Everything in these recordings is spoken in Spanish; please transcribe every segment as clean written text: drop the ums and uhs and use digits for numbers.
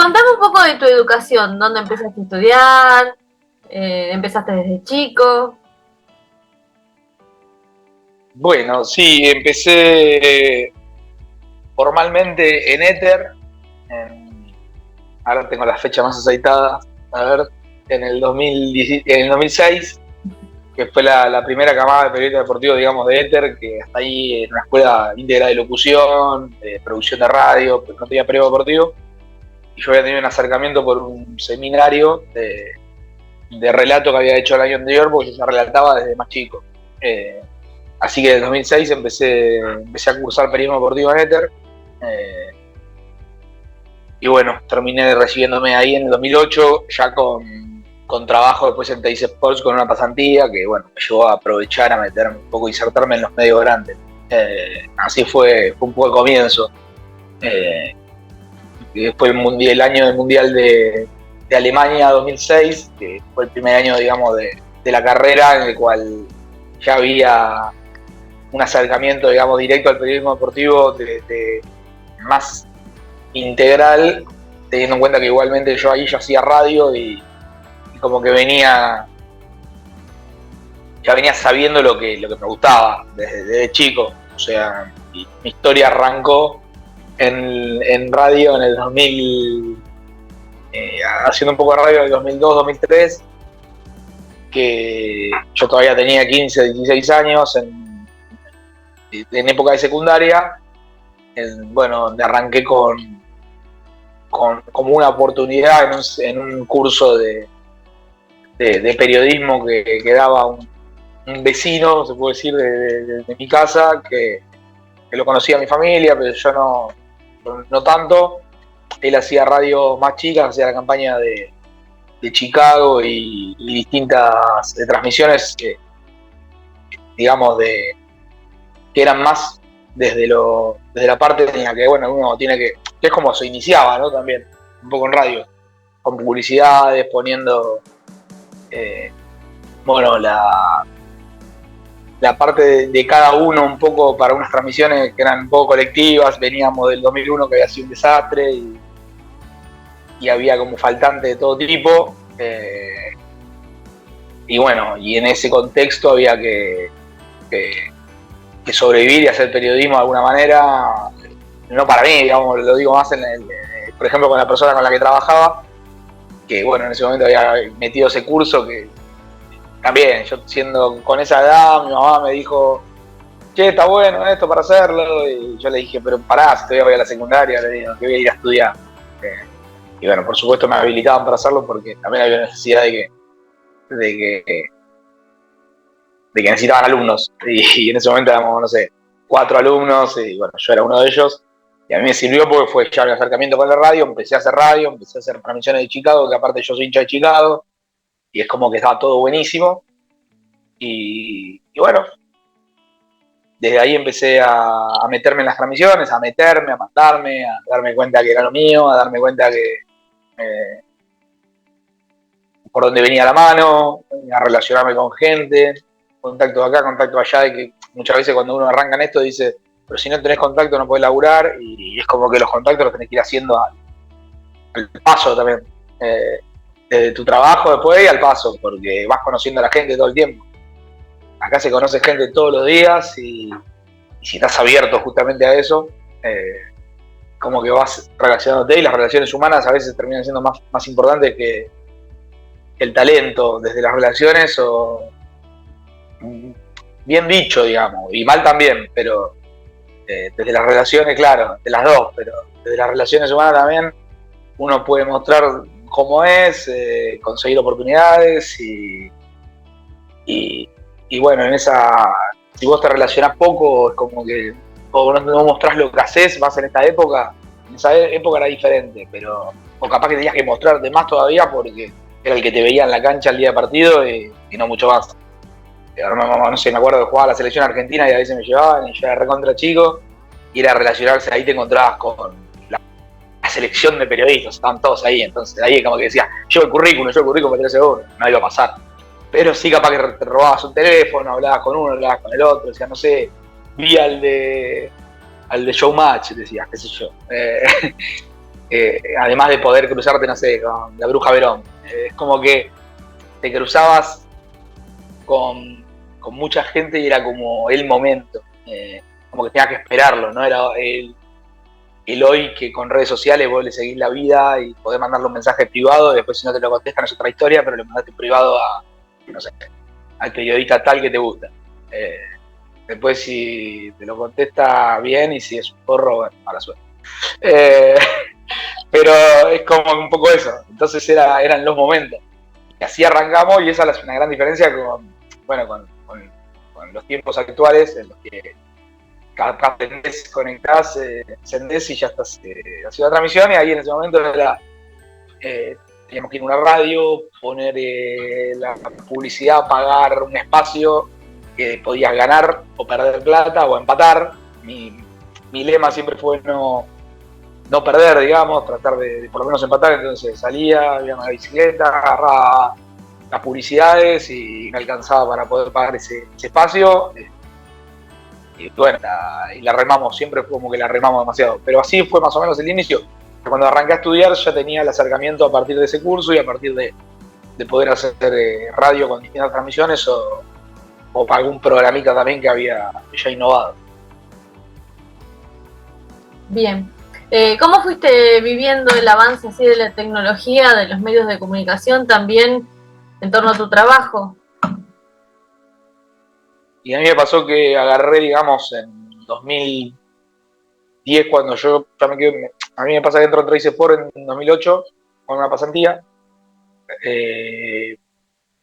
contame un poco de tu educación, ¿dónde empezaste a estudiar? ¿Empezaste desde chico? Bueno, sí, empecé formalmente en Éter, ahora tengo la fecha más aceitada, a ver, en el 2006, que fue la primera camada de periodistas deportivos, digamos, de Éter, que hasta ahí en una escuela íntegra de locución, de producción de radio, pero no tenía periodismo deportivo, y yo había tenido un acercamiento por un seminario de relato que había hecho el año anterior, porque yo ya relataba desde más chico. Así que en el 2006 empecé a cursar periodismo deportivo en Éter. Y bueno, terminé recibiéndome ahí en el 2008, ya con trabajo después en Teis Sports con una pasantía que, bueno, me llevó a aprovechar, a meterme un poco, insertarme en los medios grandes. Así fue un poco el comienzo. Y después el año del Mundial de Alemania 2006, que fue el primer año, digamos, de la carrera en el cual ya había un acercamiento, digamos, directo al periodismo deportivo de más integral, teniendo en cuenta que igualmente yo ahí ya hacía radio y como que ya venía sabiendo lo que me gustaba desde chico. O sea, mi historia arrancó en radio en el 2000, haciendo un poco de radio en el 2002, 2003, que yo todavía tenía 15, 16 años en época de secundaria. Bueno, donde arranqué como una oportunidad en un curso de periodismo que daba un vecino, se puede decir, de mi casa, que lo conocía mi familia, pero yo no tanto. Él hacía radio más chicas, hacía la campaña de Chicago y distintas transmisiones, digamos, que eran más desde la parte en la que, bueno, uno tiene que es como se iniciaba, ¿no? También, un poco en radio, con publicidades, poniendo, bueno, la parte de cada uno un poco para unas transmisiones que eran un poco colectivas. Veníamos del 2001, que había sido un desastre, y había como faltante de todo tipo, y bueno, y en ese contexto había que sobrevivir y hacer periodismo de alguna manera. No para mí, digamos, lo digo más por ejemplo, con la persona con la que trabajaba, que bueno, en ese momento había metido ese curso, que también, yo siendo con esa edad, mi mamá me dijo, che, está bueno esto para hacerlo, y yo le dije, pero pará, si todavía voy a la secundaria, le digo, que voy a ir a estudiar. Y bueno, por supuesto me habilitaban para hacerlo, porque también había necesidad de que necesitaban alumnos, y en ese momento éramos, no sé, 4 alumnos, y bueno, yo era uno de ellos, y a mí me sirvió porque fue ya el acercamiento con la radio. Empecé a hacer radio, empecé a hacer transmisiones de Chicago, que aparte yo soy hincha de Chicago, y es como que estaba todo buenísimo, y bueno, desde ahí empecé a meterme en las transmisiones, a matarme, a darme cuenta que era lo mío, a darme cuenta que por dónde venía la mano, a relacionarme con gente, contactos acá, contactos allá, de que muchas veces cuando uno arranca en esto dice, pero si no tenés contacto no podés laburar, y es como que los contactos los tenés que ir haciendo al paso también, de tu trabajo después y al paso, porque vas conociendo a la gente todo el tiempo. Acá se conoce gente todos los días, y si estás abierto justamente a eso, como que vas relacionándote, y las relaciones humanas a veces terminan siendo más importantes que el talento desde las relaciones, o bien dicho, digamos, y mal también, pero desde las relaciones, claro, de las dos, pero desde las relaciones humanas también uno puede mostrar cómo es, conseguir oportunidades, y bueno, si vos te relacionás poco, es como que o no mostrás lo que haces, más en esta época. En esa época era diferente, pero o capaz que tenías que mostrarte más todavía porque era el que te veía en la cancha el día de partido, y no mucho más. No sé, me acuerdo que jugaba la selección argentina y a veces me llevaban, y yo era recontra chico, y era relacionarse, ahí te encontrabas con la selección de periodistas, estaban todos ahí, entonces ahí como que decía, yo el currículum para tener seguro, no iba a pasar. Pero sí, capaz que te robabas un teléfono, hablabas con uno, hablabas con el otro, decías, no sé, vi al de Showmatch, decías, qué sé yo. además de poder cruzarte, no sé, con la Bruja Verón. Es como que te cruzabas con mucha gente y era como el momento. Como que tenías que esperarlo, ¿no? Era el hoy que con redes sociales vos le seguís la vida y podés mandarle un mensaje privado y después si no te lo contestan es otra historia, pero le mandaste privado a, no sé, al periodista tal que te gusta. Después si te lo contesta bien y si es un porro, bueno, mala suerte. Pero es como un poco eso. Entonces eran los momentos. Y así arrancamos y esa es una gran diferencia con los tiempos actuales en los que capaz conectás, encendés y ya estás haciendo la transmisión y ahí en ese momento era teníamos que ir a una radio, poner la publicidad, pagar un espacio que podías ganar o perder plata o empatar. Mi lema siempre fue no perder, digamos, tratar de por lo menos empatar, entonces salía, iba a la bicicleta, agarraba las publicidades y me alcanzaba para poder pagar ese espacio. Y bueno, la remamos, siempre fue como que la remamos demasiado. Pero así fue más o menos el inicio. Cuando arranqué a estudiar ya tenía el acercamiento a partir de ese curso y a partir de poder hacer radio con distintas transmisiones o para algún programita también que había ya innovado. Bien. ¿Cómo fuiste viviendo el avance así de la tecnología, de los medios de comunicación también en torno a tu trabajo? Y a mí me pasó que agarré, digamos, en 2010, cuando yo ya me quedé, a mí me pasa que entro en Trace Sport en 2008 con una pasantía.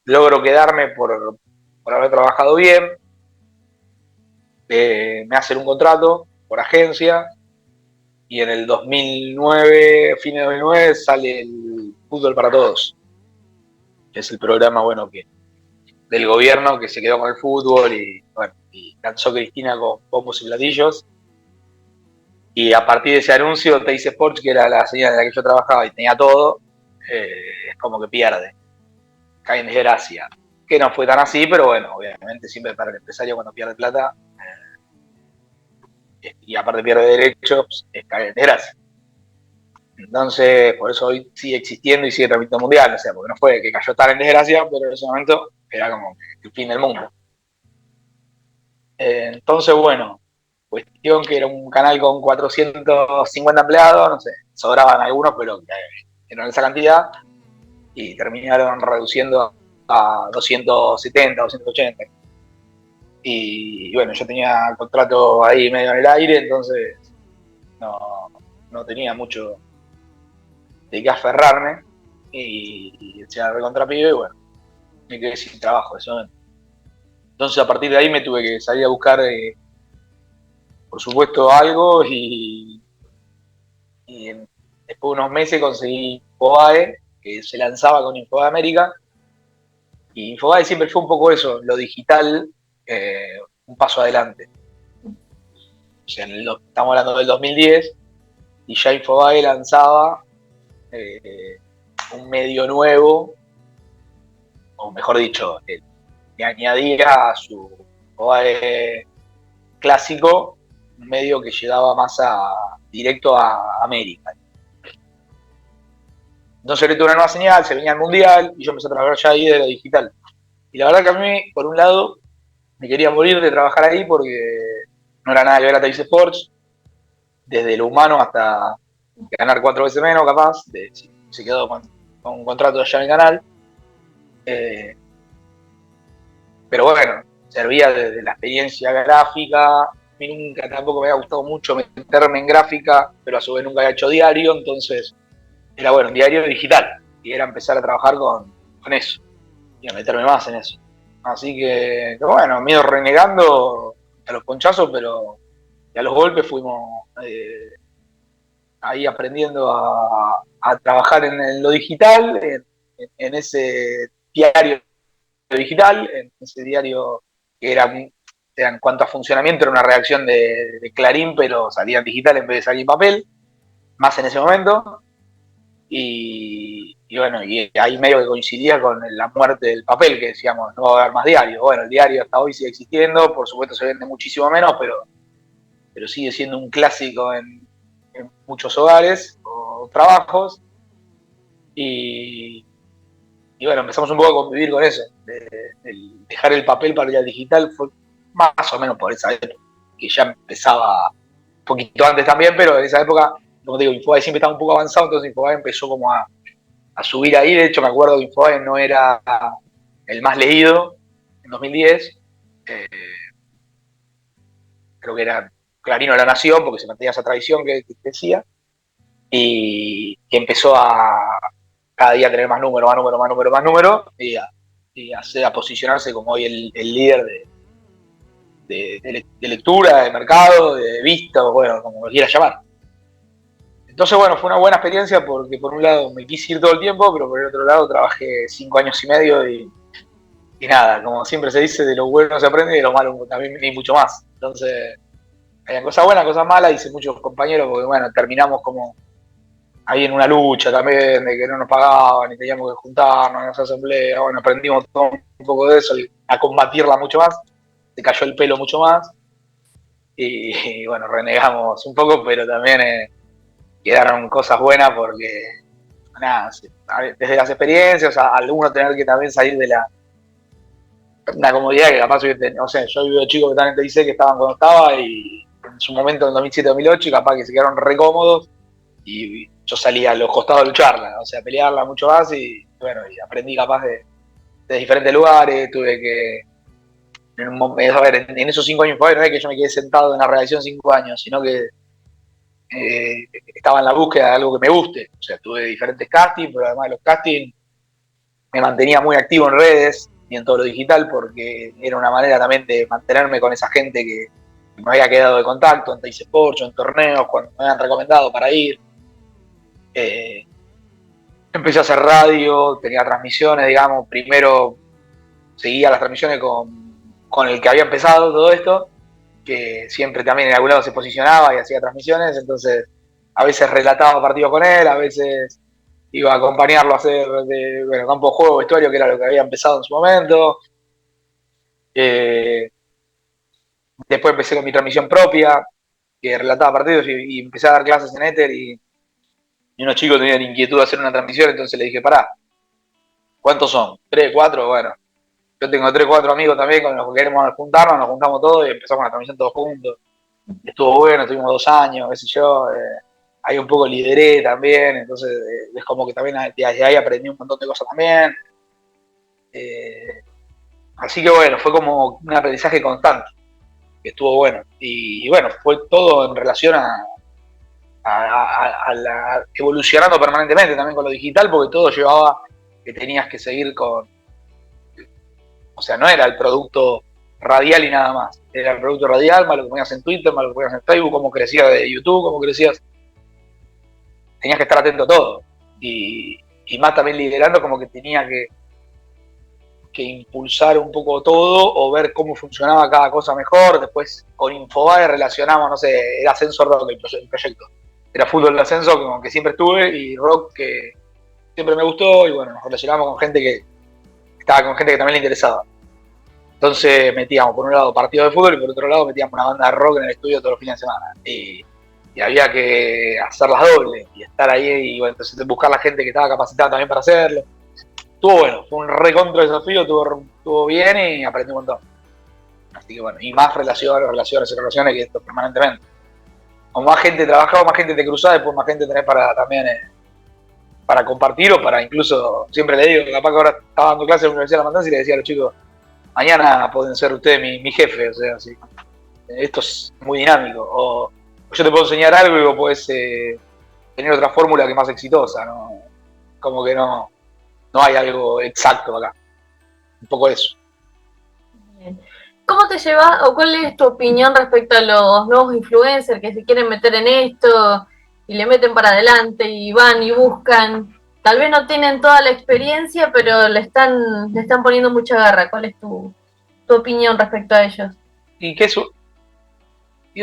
Logro quedarme por haber trabajado bien. Me hacen un contrato por agencia y en el 2009, fin de 2009, sale el Fútbol para Todos, que es el programa, bueno, del gobierno que se quedó con el fútbol y, bueno, y lanzó Cristina con bombos y platillos. Y a partir de ese anuncio, Teis Sports, que era la señal en la que yo trabajaba y tenía todo, es como que pierde, cae en desgracia. Que no fue tan así, pero bueno, obviamente siempre para el empresario cuando pierde plata y aparte pierde derechos, cae en desgracia. Entonces, por eso hoy sigue existiendo y sigue transmitiendo mundial, o sea, porque no fue que cayó tan en desgracia, pero en ese momento era como el fin del mundo. Entonces, bueno, cuestión que era un canal con 450 empleados, no sé, sobraban algunos, pero eran esa cantidad, y terminaron reduciendo a 270, 280. Y bueno, yo tenía el contrato ahí medio en el aire, entonces no tenía mucho de qué aferrarme, y se recontra pibe, y bueno, me quedé sin trabajo ese momento. Entonces a partir de ahí me tuve que salir a buscar, por supuesto, algo, y después de unos meses conseguí Infobae, que se lanzaba con Infobae América, y Infobae siempre fue un poco eso, lo digital, un paso adelante. O sea, estamos hablando del 2010, y ya Infobae lanzaba un medio nuevo, o mejor dicho, le añadía a su Infobae clásico un medio que llegaba más directo a América. Entonces le tuve una nueva señal, se venía el mundial y yo empecé a trabajar ya ahí de lo digital. Y la verdad que a mí, por un lado, me quería morir de trabajar ahí porque no era nada que ver a Teis Sports, desde lo humano hasta ganar 4 veces menos, capaz, si se quedó con un contrato allá en el canal. Pero bueno, servía desde la experiencia gráfica. A mí nunca tampoco me había gustado mucho meterme en gráfica, pero a su vez nunca había hecho diario, entonces era bueno, un diario digital, y era empezar a trabajar con eso, y a meterme más en eso. Así que bueno, me he ido renegando a los ponchazos, pero a los golpes fuimos ahí aprendiendo a trabajar en lo digital, en ese diario digital, en ese diario que era, en cuanto a funcionamiento, era una reacción de Clarín, pero salía en digital en vez de salir en papel, más en ese momento. Y bueno, y ahí medio que coincidía con la muerte del papel, que decíamos, no va a haber más diario. Bueno, el diario hasta hoy sigue existiendo, por supuesto se vende muchísimo menos, pero sigue siendo un clásico en en muchos hogares o trabajos y bueno, empezamos un poco a convivir con eso, de dejar el papel para ir al digital, fue más o menos por esa época, que ya empezaba un poquito antes también, pero en esa época, como te digo, Infobae siempre estaba un poco avanzado, entonces Infobae empezó como a subir ahí. De hecho me acuerdo que Infobae no era el más leído en 2010, creo que era Clarín o La Nación, porque se mantenía esa tradición que decía, y que empezó a cada día tener más número, y a posicionarse como hoy el líder de lectura, de mercado, de vista, bueno, como lo quieras llamar. Entonces, bueno, fue una buena experiencia porque por un lado me quise ir todo el tiempo, pero por el otro lado trabajé 5 años y medio y nada, como siempre se dice, de lo bueno se aprende y de lo malo también ni mucho más. Entonces, había cosas buenas, cosas malas, hice muchos compañeros porque, bueno, terminamos como ahí en una lucha también, de que no nos pagaban y teníamos que juntarnos en esa asamblea. Bueno, aprendimos todo un poco de eso, y a combatirla mucho más, se cayó el pelo mucho más y bueno, renegamos un poco, pero también quedaron cosas buenas porque, nada, desde las experiencias, al uno tener que también salir de la comodidad que capaz, no sé, yo he vivido chicos que están en TIC que estaban cuando estaba y en su momento en 2007-2008 y capaz que se quedaron re cómodos y yo salía a los costados a lucharla, o sea, a pelearla mucho más y bueno, y aprendí capaz de diferentes lugares, tuve que, a ver, en esos 5 años, no es que yo me quedé sentado en la redacción 5 años, sino que estaba en la búsqueda de algo que me guste, o sea, tuve diferentes castings, pero además de los castings me mantenía muy activo en redes y en todo lo digital porque era una manera también de mantenerme con esa gente que me había quedado de contacto en Teis Sports, en torneos, cuando me habían recomendado para ir. Empecé a hacer radio, tenía transmisiones, digamos, primero seguía las transmisiones con el que había empezado todo esto, que siempre también en algún lado se posicionaba y hacía transmisiones, entonces a veces relataba partidos con él, a veces iba a acompañarlo a hacer campo de juego, vestuario, que era lo que había empezado en su momento. Después empecé con mi transmisión propia, que relataba partidos y empecé a dar clases en Ether y unos chicos tenían inquietud de hacer una transmisión, entonces le dije, pará, ¿cuántos son? ¿3, 4? Bueno, yo tengo 3, 4 amigos también con los que queremos juntarnos, nos juntamos todos y empezamos la transmisión todos juntos. Estuvo bueno, estuvimos 2 años, qué sé yo. Ahí un poco lideré también, entonces es como que también desde ahí aprendí un montón de cosas también. Así que bueno, fue como un aprendizaje constante, que estuvo bueno. Y bueno, fue todo en relación a la evolucionando permanentemente también con lo digital, porque todo llevaba que tenías que seguir con, o sea, no era el producto radial y nada más, era el producto radial, más lo que ponías en Twitter, más lo que ponías en Facebook, cómo crecía de YouTube, cómo crecías, tenías que estar atento a todo, y más también liderando como que tenía que impulsar un poco todo o ver cómo funcionaba cada cosa mejor. Después con Infobae relacionamos, no sé, era Ascenso Rock el proyecto, era fútbol de ascenso como que siempre estuve y rock que siempre me gustó y bueno, nos relacionamos con gente que estaba con gente que también le interesaba. Entonces metíamos por un lado partidos de fútbol y por otro lado metíamos una banda de rock en el estudio todos los fines de semana. Y había que hacer las dobles y estar ahí y bueno, entonces buscar la gente que estaba capacitada también para hacerlo. Estuvo bueno, fue un recontra desafío, estuvo bien y aprendí un montón. Así que bueno, y más relaciones, que esto permanentemente. Con más gente trabajaba, más gente te cruzaba, después más gente tenés para también para compartir o para incluso, siempre le digo, capaz que ahora estaba dando clases en la Universidad de La Matanza y le decía a los chicos, mañana pueden ser ustedes mi jefe, o sea, así. Esto es muy dinámico. O yo te puedo enseñar algo y vos podés tener otra fórmula que es más exitosa, ¿no? Como que no hay algo exacto acá. Un poco eso. Bien. ¿Cómo te llevas o cuál es tu opinión respecto a los nuevos influencers que se quieren meter en esto y le meten para adelante y van y buscan? Tal vez no tienen toda la experiencia, pero le están poniendo mucha garra. ¿Cuál es tu opinión respecto a ellos? Y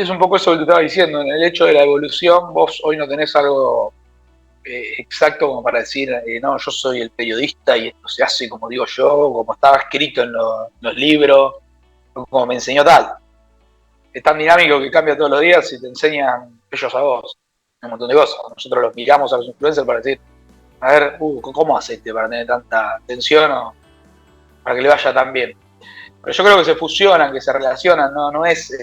es un poco eso que te estaba diciendo, en el hecho de la evolución, vos hoy no tenés algo exacto como para decir, no, yo soy el periodista y esto se hace como digo yo, como estaba escrito en los libros, como me enseñó tal. Es tan dinámico que cambia todos los días y te enseñan ellos a vos. un montón de cosas. Nosotros los miramos a los influencers para decir, a ver, ¿cómo hace este para tener tanta atención o para que le vaya tan bien? Pero yo creo que se fusionan, que se relacionan, no es...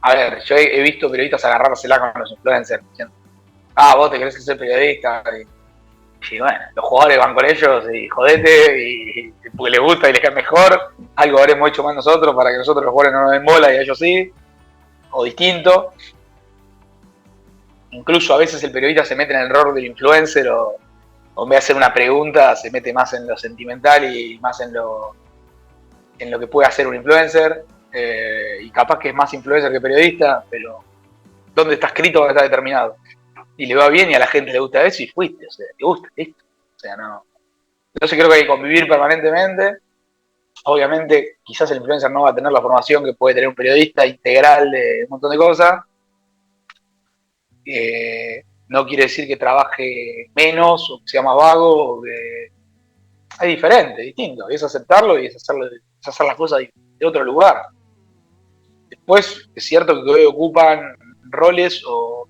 a ver, yo he visto periodistas agarrársela con los influencers, diciendo, vos te querés ser periodista, y bueno, los jugadores van con ellos y jodete, y porque les gusta y les cae mejor, algo habremos hecho más nosotros para que nosotros los jugadores no nos den bola y ellos sí, o distinto. Incluso a veces el periodista se mete en el rol del influencer o en vez de hacer una pregunta se mete más en lo sentimental y más en lo que puede hacer un influencer, y capaz que es más influencer que periodista, pero ¿dónde está escrito? ¿Dónde está determinado? Y le va bien y a la gente le gusta eso y fuiste, o sea, te gusta, listo. O sea, no. Entonces creo que hay que convivir permanentemente. Obviamente, quizás el influencer no va a tener la formación que puede tener un periodista integral de un montón de cosas. No quiere decir que trabaje menos o que sea más vago. O que... Es diferente, distinto. Y es aceptarlo y es hacer las cosas de otro lugar. Después, es cierto que hoy ocupan roles o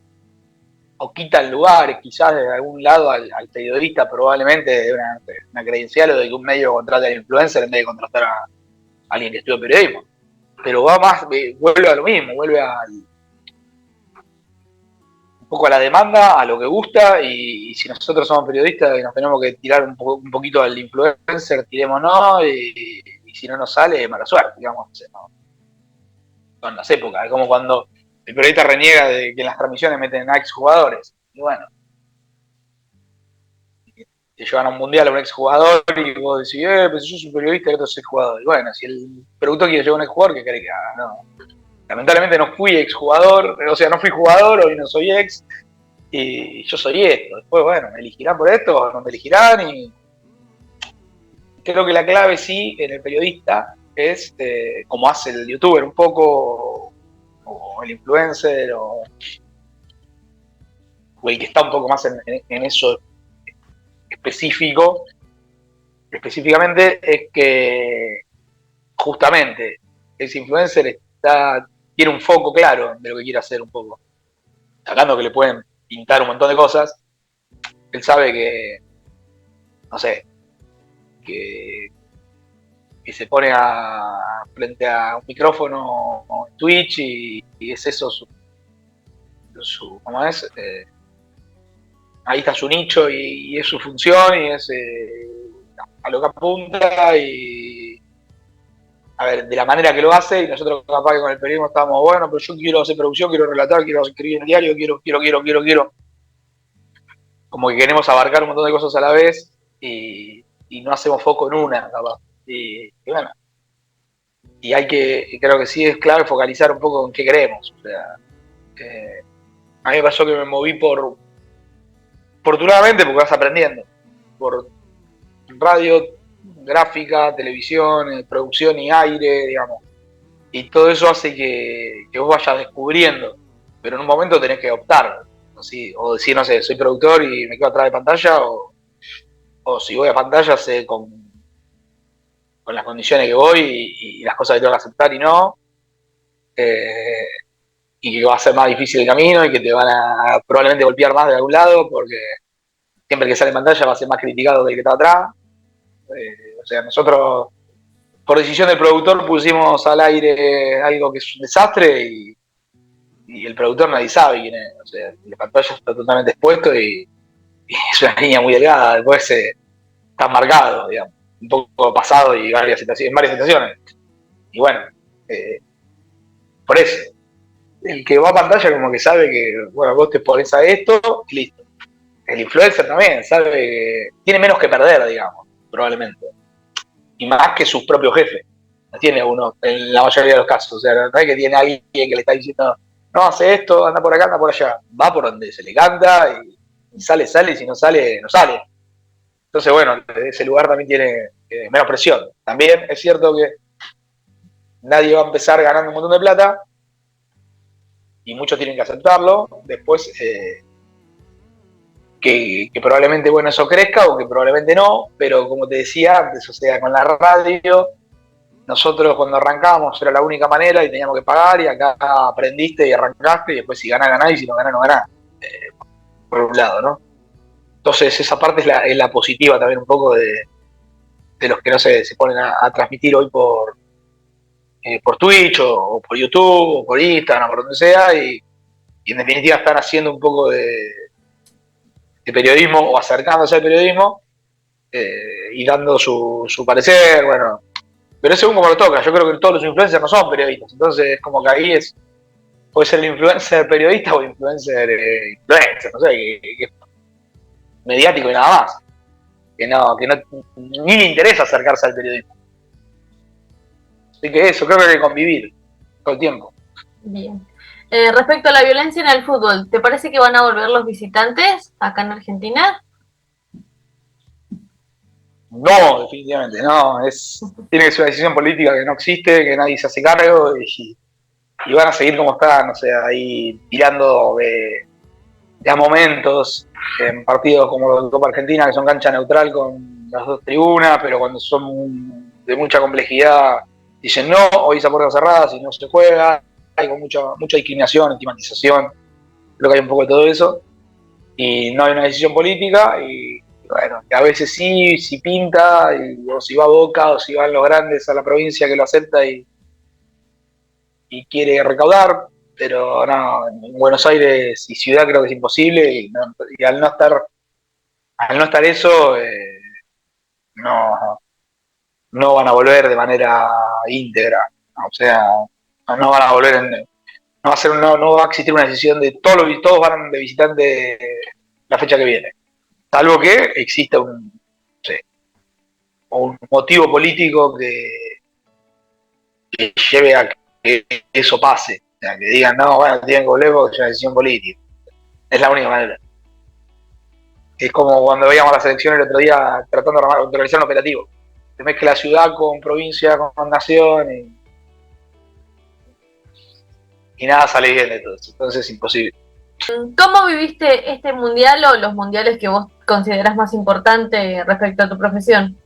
quitan lugares, quizás de algún lado al periodista, probablemente de una credencial o de que un medio contrate al influencer en vez de contratar a alguien que estudia periodismo. Pero va más, vuelve a lo mismo, vuelve un poco a la demanda, a lo que gusta, y si nosotros somos periodistas y nos tenemos que tirar un poquito al influencer, tirémonos, y si no nos sale, mala suerte, digamos. No. Son las épocas, es como cuando el periodista reniega de que en las transmisiones meten a exjugadores. Y bueno, te llevan a un mundial a un exjugador y vos decís, pues yo soy un periodista y otro es exjugador. Y bueno, si el productor quiere llevar a un exjugador, ¿qué cree que haga? No. Lamentablemente no fui exjugador, o sea, no fui jugador, hoy no soy ex, y yo soy esto. Después, bueno, me elegirán por esto o no me elegirán, y creo que la clave sí en el periodista es, como hace el youtuber un poco, o el influencer, o el que está un poco más en eso específicamente, es que justamente ese influencer tiene un foco claro de lo que quiere hacer un poco. Sacando que le pueden pintar un montón de cosas, él sabe que, no sé, que se pone frente a un micrófono en Twitch y es eso su ¿cómo es? Ahí está su nicho y es su función y es a lo que apunta y a ver, de la manera que lo hace, y nosotros capaz que con el periodismo estamos, bueno, pero yo quiero hacer producción, quiero relatar, quiero escribir en el diario, quiero. Como que queremos abarcar un montón de cosas a la vez y no hacemos foco en una, capaz. Y bueno, y creo que sí es clave focalizar un poco en qué queremos. O sea, a mí me pasó que me moví afortunadamente porque vas aprendiendo, por radio, gráfica, televisión, producción y aire, digamos. Y todo eso hace que vos vayas descubriendo, pero en un momento tenés que optar, ¿sí? O decir, no sé, soy productor y me quedo atrás de pantalla, o si voy a pantalla sé con las condiciones que voy y las cosas que tengo que aceptar y no, y que va a ser más difícil el camino y que te van a probablemente golpear más de algún lado, porque siempre que sale en pantalla va a ser más criticado que el que está atrás. O sea, nosotros, por decisión del productor, pusimos al aire algo que es un desastre y el productor nadie sabe quién es. O sea, la pantalla está totalmente expuesto y es una línea muy delgada. Después está marcado, digamos, un poco pasado y en varias situaciones. Y bueno, por eso, el que va a pantalla como que sabe que, bueno, vos te pones a esto y listo. El influencer también sabe que tiene menos que perder, digamos, probablemente. Y más que sus propios jefes. No tiene uno en la mayoría de los casos. O sea, no es que tiene alguien que le está diciendo, no, hace esto, anda por acá, anda por allá. Va por donde se le canta y sale, y si no sale, no sale. Entonces, bueno, ese lugar también tiene menos presión. También es cierto que nadie va a empezar ganando un montón de plata y muchos tienen que aceptarlo. Después, que probablemente, bueno, eso crezca o que probablemente no, pero como te decía antes, o sea, con la radio, nosotros cuando arrancábamos era la única manera y teníamos que pagar y acá aprendiste y arrancaste y después si ganás, ganás y si no ganás, no ganás. por un lado, ¿no? Entonces esa parte es la positiva también un poco de los que no se ponen a transmitir hoy por Twitch o por YouTube o por Instagram o por donde sea y en definitiva están haciendo un poco de periodismo o acercándose al periodismo y dando su parecer, bueno, pero es según como lo toca. Yo creo que todos los influencers no son periodistas, entonces como que ahí puede ser el influencer periodista o el influencer influencer, no sé, que es mediático y nada más, que no ni le interesa acercarse al periodismo. Así que eso, creo que hay que convivir todo el tiempo. Bien. Respecto a la violencia en el fútbol, ¿te parece que van a volver los visitantes acá en Argentina? No, definitivamente, no. Tiene que ser una decisión política que no existe, que nadie se hace cargo y van a seguir como están, o sea, ahí tirando de a momentos en partidos como los de Copa Argentina, que son cancha neutral con las dos tribunas, pero cuando son de mucha complejidad dicen no, hoy se puertas cerradas y no se juega, hay con mucha discriminación, estigmatización, creo que hay un poco de todo eso, y no hay una decisión política, y bueno, que a veces sí pinta, o si va a Boca, o si van los grandes a la provincia que lo acepta y quiere recaudar, pero no, en Buenos Aires y ciudad creo que es imposible, y al no estar eso, no, no van a volver de manera íntegra, o sea, no van a volver no va a existir una decisión de todos van de visitante la fecha que viene, salvo que exista no sé, un motivo político que lleve a que eso pase, o sea, que digan, no, bueno, tienen que volver porque es una decisión política. Es la única manera. Es como cuando veíamos la selección el otro día tratando de realizar un operativo. Se mezcla ciudad con provincia, con nación y nada sale bien de todo eso. Entonces es imposible. ¿Cómo viviste este mundial o los mundiales que vos considerás más importantes respecto a tu profesión?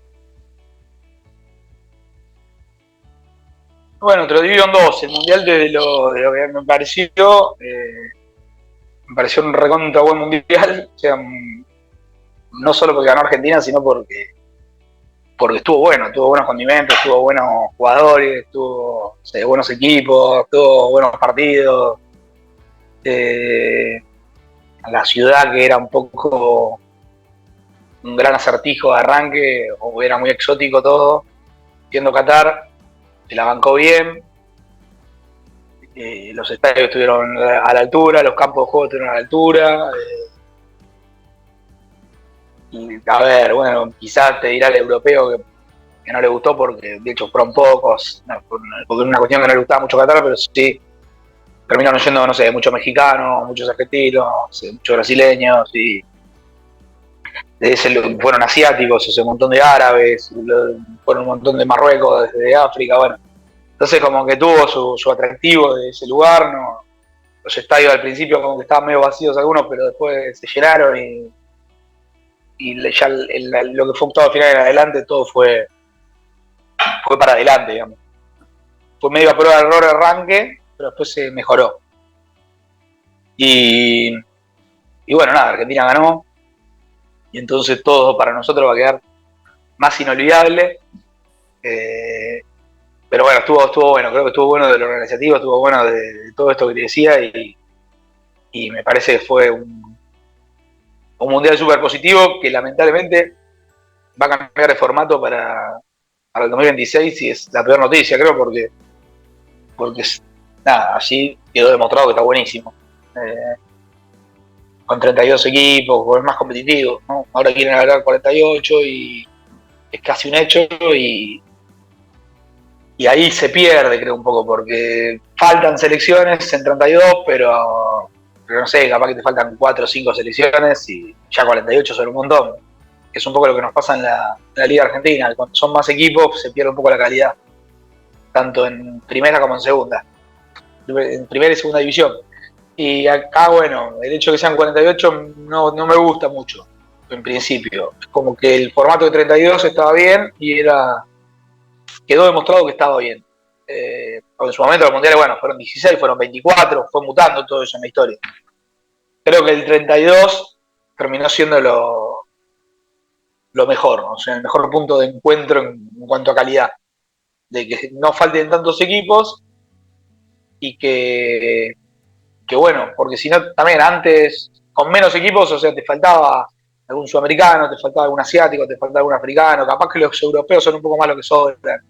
Bueno, te lo divido en dos. El mundial de lo que me pareció un recontra buen mundial. O sea, no solo porque ganó Argentina, sino porque estuvo bueno, tuvo buenos condimentos, tuvo buenos jugadores, tuvo buenos equipos, tuvo buenos partidos. La ciudad que era un poco un gran acertijo de arranque, o era muy exótico todo, siendo Qatar, se la bancó bien, los estadios estuvieron a la altura, los campos de juego estuvieron a la altura, y a ver, bueno, quizás te dirá el europeo que no le gustó porque de hecho fueron pocos, porque era una cuestión que no le gustaba mucho Qatar, pero sí terminaron yendo, no sé, muchos mexicanos, muchos argentinos, muchos brasileños y fueron asiáticos, un montón de árabes, fueron un montón de Marruecos, desde África, bueno. Entonces como que tuvo su atractivo de ese lugar, ¿no? Los estadios al principio como que estaban medio vacíos algunos, pero después se llenaron y ya lo que fue octavo final en adelante, todo fue para adelante, digamos. Fue medio a prueba de error arranque, pero después se mejoró. Y bueno, nada, Argentina ganó, y entonces todo para nosotros va a quedar más inolvidable. Pero bueno, estuvo bueno, creo que estuvo bueno de lo organizativo, estuvo bueno de todo esto que te decía y me parece que fue un mundial súper positivo que lamentablemente va a cambiar de formato para el 2026 y es la peor noticia, creo, porque nada, así quedó demostrado que está buenísimo. Con 32 equipos, con el más competitivo, ¿no? Ahora quieren alargar 48 y es casi un hecho y ahí se pierde, creo, un poco, porque faltan selecciones en 32, pero no sé, capaz que te faltan 4 o 5 selecciones y ya 48 son un montón. Es un poco lo que nos pasa en la Liga Argentina. Cuando son más equipos se pierde un poco la calidad, tanto en primera como en segunda. En primera y segunda división. Y acá, bueno, el hecho de que sean 48 no me gusta mucho, en principio. Es como que el formato de 32 estaba bien y quedó demostrado que estaba bien. En su momento los mundiales, bueno, fueron 16, fueron 24, fue mutando todo eso en la historia. Creo que el 32 terminó siendo lo mejor, ¿no? O sea, el mejor punto de encuentro en cuanto a calidad. De que no falten tantos equipos y que bueno, porque si no, también antes, con menos equipos, o sea, te faltaba algún sudamericano, te faltaba algún asiático, te faltaba algún africano, capaz que los europeos son un poco más lo que sobran,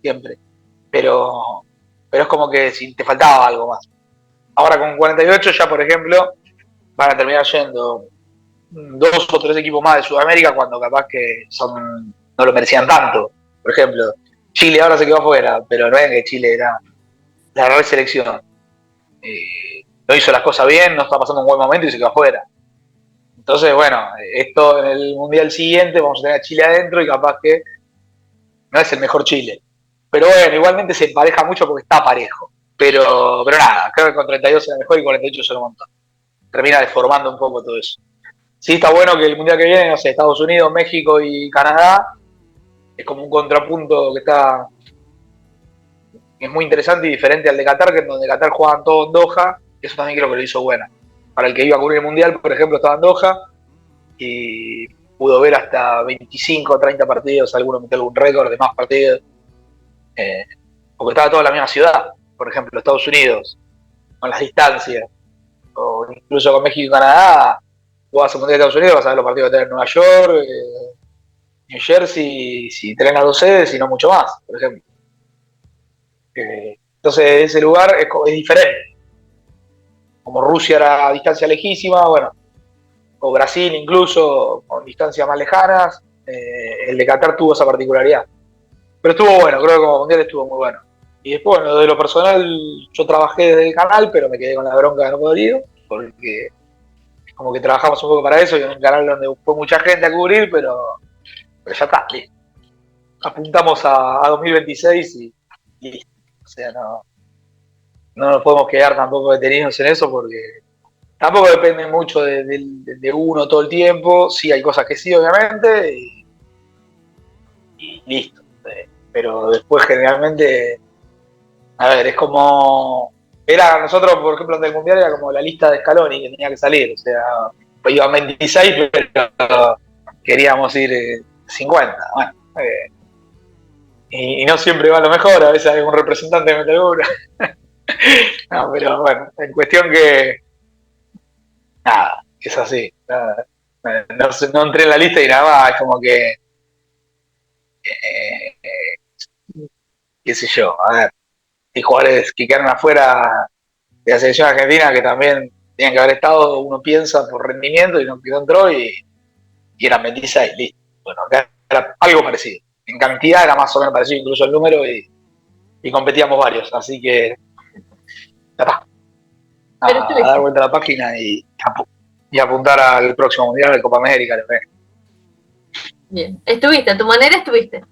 siempre. Pero, pero es como que si te faltaba algo más. Ahora con 48 ya, por ejemplo, van a terminar yendo 2 o 3 equipos más de Sudamérica cuando capaz que no lo merecían tanto. Por ejemplo, Chile ahora se quedó afuera, pero no es que Chile era la real selección. No hizo las cosas bien, no está pasando un buen momento y se quedó afuera. Entonces, bueno, esto en el Mundial siguiente vamos a tener a Chile adentro y capaz que no es el mejor Chile. Pero bueno, igualmente se empareja mucho porque está parejo. Pero nada, creo que con 32 era mejor y 48 se lo montón. Termina deformando un poco todo eso. Sí está bueno que el Mundial que viene, no sé, Estados Unidos, México y Canadá, es como un contrapunto que es muy interesante y diferente al de Qatar, que en donde Qatar jugaban todo en Doha, eso también creo que lo hizo buena. Para el que iba a cubrir el Mundial, por ejemplo, estaba en Doha y pudo ver hasta 25 o 30 partidos, algunos metió algún récord de más partidos, porque estaba todo en la misma ciudad, por ejemplo, Estados Unidos, con las distancias, o incluso con México y Canadá, vos vas a Mundial de Estados Unidos, vas a ver los partidos que tenés en Nueva York, New Jersey, si tenés las 2 sedes y no mucho más, por ejemplo. Entonces ese lugar es diferente. Como Rusia era a distancia lejísima, bueno, o Brasil incluso, con distancias más lejanas, el de Qatar tuvo esa particularidad. Pero estuvo bueno, creo que como mundial estuvo muy bueno. Y después, bueno, de lo personal, yo trabajé desde el canal, pero me quedé con la bronca de no poder ir, porque como que trabajamos un poco para eso, y en un canal donde fue mucha gente a cubrir, pero ya está, listo. Apuntamos a 2026 y listo. O sea, no nos podemos quedar tampoco detenidos en eso porque tampoco depende mucho de uno todo el tiempo. Sí, hay cosas que sí, obviamente, y listo. Pero después generalmente, a ver, es como... nosotros, por ejemplo, en el Mundial era como la lista de Scaloni que tenía que salir. O sea, iban 26, pero queríamos ir 50. Bueno, y no siempre va lo mejor, a veces hay un representante de Metalura. No, pero bueno, en cuestión que nada, es así. Nada, no entré en la lista y nada más, es como que qué sé yo, a ver, hay jugadores que quedaron afuera de la selección argentina que también tenían que haber estado, uno piensa por rendimiento y no entró y eran 26, listo. Bueno, acá era algo parecido. En cantidad era más o menos parecido incluso el número y competíamos varios, así que ya está. A dar vuelta a la página y apuntar al próximo Mundial de Copa América. Bien, estuviste, a tu manera estuviste.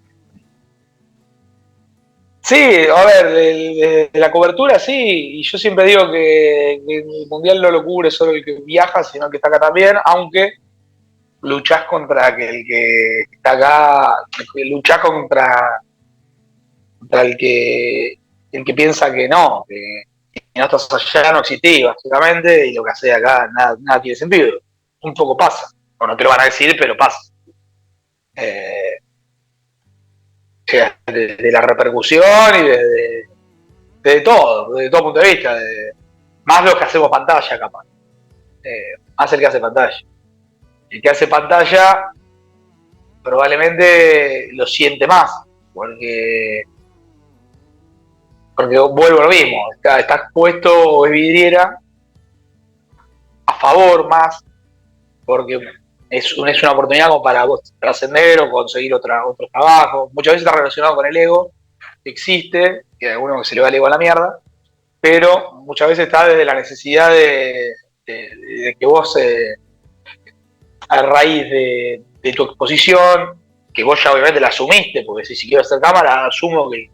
Sí, a ver, de la cobertura sí, y yo siempre digo que el Mundial no lo cubre solo el que viaja, sino el que está acá también, aunque luchás contra el que está acá, luchás contra el que piensa que no estás allá no existís, básicamente, y lo que hace acá nada tiene sentido. Un poco pasa, o no te lo van a decir, pero pasa. De la repercusión y de todo punto de vista, más lo que hacemos pantalla, capaz. Más el que hace pantalla. El que hace pantalla probablemente lo siente más, porque vuelvo a lo mismo, estás puesto o es vidriera a favor más, porque es una oportunidad como para vos trascender o conseguir otro trabajo. Muchas veces está relacionado con el ego, que existe, que a alguno que se le va el ego a la mierda, pero muchas veces está desde la necesidad de que vos, a raíz de tu exposición, que vos ya obviamente la asumiste, porque si quiero hacer cámara, asumo que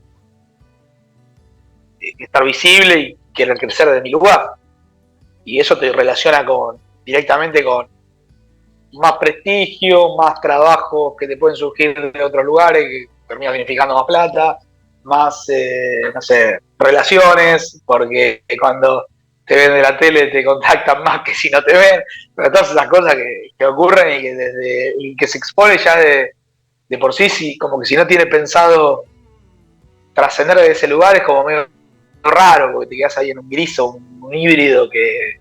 estar visible y querer crecer de mi lugar. Y eso te relaciona directamente con más prestigio, más trabajos que te pueden surgir de otros lugares, que termina significando más plata, más, no sé, relaciones, porque cuando te ven de la tele, te contactan más que si no te ven, pero todas esas cosas que ocurren y que que se expone ya de por sí, como que si no tiene pensado trascender de ese lugar es como medio raro, porque te quedas ahí en un gris o un híbrido que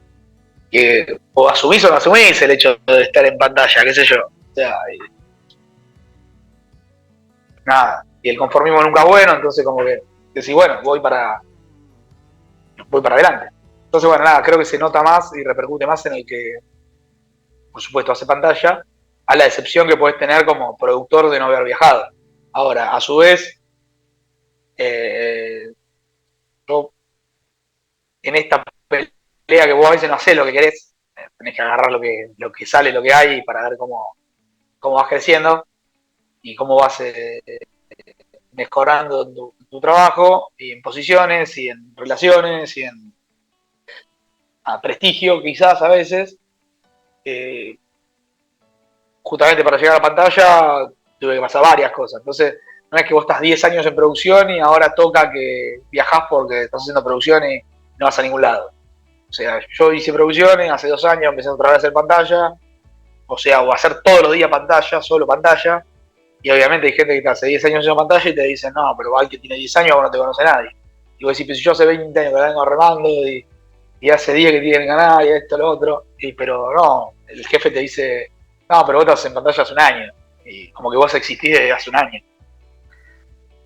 o asumís o no asumís el hecho de estar en pantalla, qué sé yo. O sea, nada. Y el conformismo nunca es bueno, entonces como que decís, bueno, voy para adelante. Entonces, bueno, nada, creo que se nota más y repercute más en el que, por supuesto, hace pantalla, a la decepción que podés tener como productor de no haber viajado. Ahora, a su vez, yo en esta pelea que vos a veces no hacés lo que querés, tenés que agarrar lo que sale, lo que hay para ver cómo vas creciendo y cómo vas mejorando tu trabajo y en posiciones y en relaciones y en prestigio quizás a veces. Justamente para llegar a la pantalla tuve que pasar varias cosas. Entonces, no es que vos estás 10 años en producción y ahora toca que viajás porque estás haciendo producción y no vas a ningún lado. O sea, yo hice producciones, hace 2 años empecé otra vez a hacer pantalla, o sea, o hacer todos los días pantalla, solo pantalla, y obviamente hay gente que está hace 10 años haciendo pantalla y te dicen, no, pero al que tiene 10 años no te conoce nadie. Y vos decís, pues si yo hace 20 años que la vengo remando y hace 10 que tienen ganar y esto, lo otro, pero no, el jefe te dice, no, pero vos estás en pantalla hace un año, y como que vos existís desde hace un año.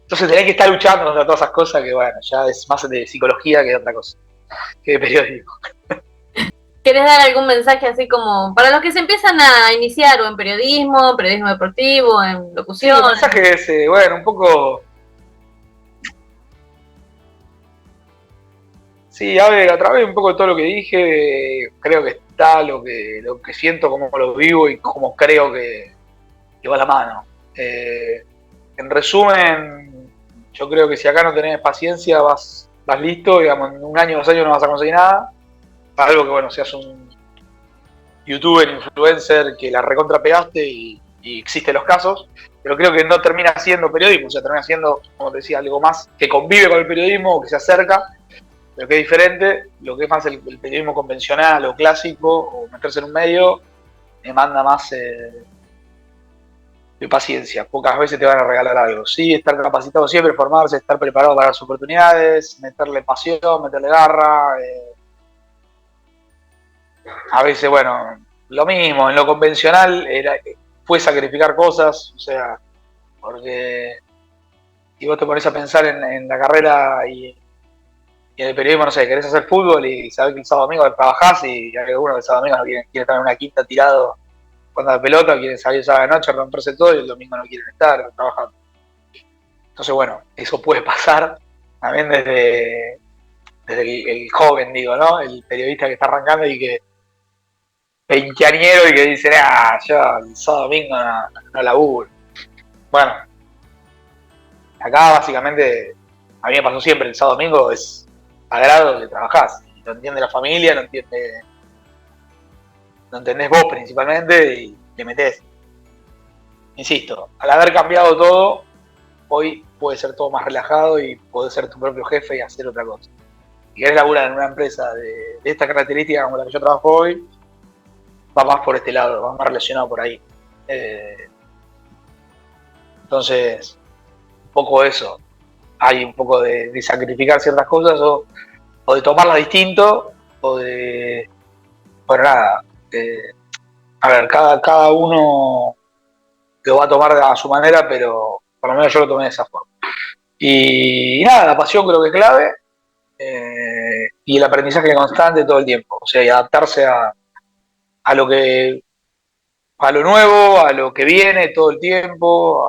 Entonces tenés que estar luchando contra todas esas cosas que, bueno, ya es más de psicología que de otra cosa, que de periodismo. ¿Querés dar algún mensaje así como para los que se empiezan a iniciar o en periodismo deportivo, en locución? Sí, el mensaje es, bueno, un poco... Sí, a ver, a través un poco de todo lo que dije, creo que está lo que siento, cómo lo vivo y cómo creo que va a la mano. En resumen, yo creo que si acá no tenés paciencia, vas listo, digamos, en un año, 2 años no vas a conseguir nada. Algo que, bueno, seas un youtuber, influencer, que la recontra pegaste y existen los casos, pero creo que no termina siendo periodismo, o sea, termina siendo, como te decía, algo más que convive con el periodismo o que se acerca, pero que es diferente. Lo que es más el periodismo convencional o clásico, o meterse en un medio, demanda más de paciencia. Pocas veces te van a regalar algo. Sí, estar capacitado siempre, formarse, estar preparado para las oportunidades, meterle pasión, meterle garra. A veces, bueno, lo mismo, en lo convencional fue sacrificar cosas, o sea, porque si vos te pones a pensar en la carrera y en el periodismo, no sé, querés hacer fútbol y sabés que el sábado domingo trabajás y hay algunos que el sábado domingo no quiere estar en una quinta tirado cuando la pelota, quieren salir el sábado de noche, romperse todo y el domingo no quieren estar trabajando. Entonces, bueno, eso puede pasar también desde el joven, digo, ¿no? El periodista que está arrancando y que veinteañero y que dice, yo el sábado domingo no laburo. Bueno, acá básicamente, a mí me pasó siempre, el sábado domingo es sagrado que trabajás. Y lo entiende la familia, lo entendés vos principalmente y le metés. Insisto, al haber cambiado todo, hoy puede ser todo más relajado y podés ser tu propio jefe y hacer otra cosa. Si querés laburar en una empresa de esta característica como la que yo trabajo hoy, va más por este lado, va más relacionado por ahí. Entonces, un poco eso. Hay un poco de sacrificar ciertas cosas o de tomarlas distinto o de... Bueno, nada. A ver, cada uno lo va a tomar a su manera, pero por lo menos yo lo tomé de esa forma. Y nada, la pasión creo que es clave y el aprendizaje constante todo el tiempo. O sea, y adaptarse a lo nuevo, a lo que viene todo el tiempo,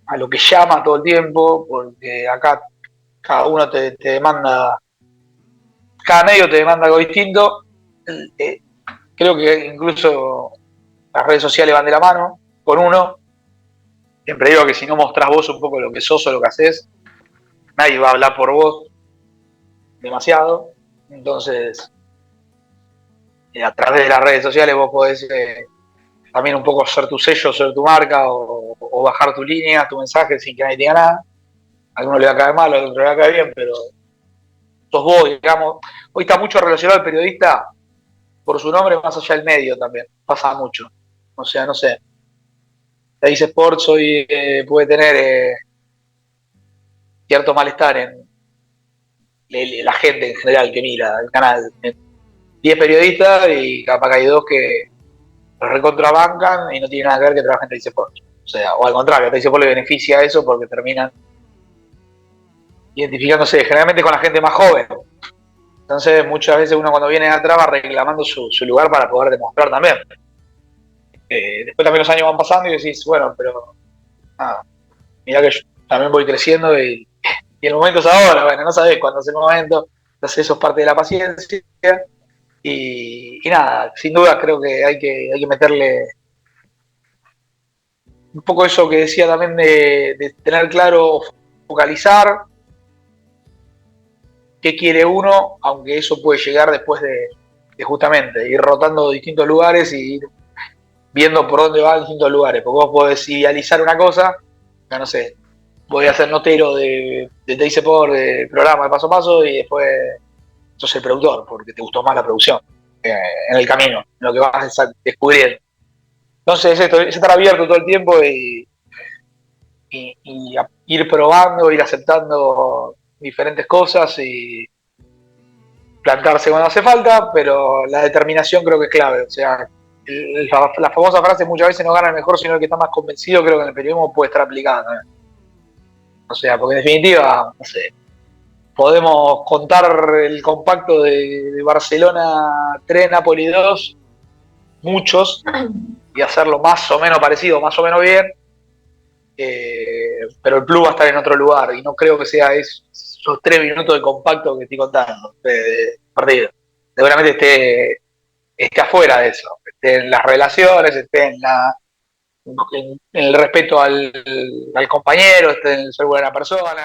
a lo que llama todo el tiempo, porque acá cada uno te demanda, cada medio te demanda algo distinto. Creo que incluso las redes sociales van de la mano con uno. Siempre digo que si no mostrás vos un poco lo que sos o lo que haces, nadie va a hablar por vos demasiado. Entonces, a través de las redes sociales vos podés también un poco ser tu sello, ser tu marca o bajar tu línea, tu mensaje sin que nadie diga nada. A alguno le va a caer mal, a otro le va a caer bien, pero sos vos, digamos. Hoy está mucho relacionado el periodista por su nombre más allá del medio también. Pasa mucho. O sea, no sé. Dice Sports hoy puede tener cierto malestar en la gente en general que mira el canal. 10 periodistas y capaz que hay 2 que los recontrabancan y no tiene nada que ver que trabajen en Dice Sports. O sea, o al contrario, a Dice Sports le beneficia eso porque terminan identificándose generalmente con la gente más joven. Entonces, muchas veces uno cuando viene atrás va reclamando su lugar para poder demostrar también. Después también los años van pasando y decís, bueno, pero mirá que yo también voy creciendo y el momento es ahora, bueno, no sabés cuándo es el momento, entonces eso es parte de la paciencia y nada, sin duda creo que hay que meterle un poco eso que decía también de tener claro, focalizar qué quiere uno, aunque eso puede llegar después de justamente ir rotando distintos lugares y ir viendo por dónde va en distintos lugares, porque vos podés idealizar una cosa, ya no sé, voy a ser notero de Te hice por de programa de paso a paso y después sos el productor, porque te gustó más la producción en el camino, en lo que vas descubriendo. Entonces, esto, es estar abierto todo el tiempo y ir probando, ir aceptando diferentes cosas y plantarse cuando hace falta, pero la determinación creo que es clave. O sea, la famosa frase muchas veces no gana el mejor, sino el que está más convencido, creo que en el periodismo puede estar aplicada también. O sea, porque en definitiva, no sé, podemos contar el compacto de Barcelona 3, Napoli 2, muchos, y hacerlo más o menos parecido, más o menos bien, pero el plus va a estar en otro lugar, y no creo que sea esos 3 minutos de compacto que estoy contando de partido. Seguramente esté afuera de eso, esté en las relaciones, esté en el respeto al compañero, esté en el ser buena persona,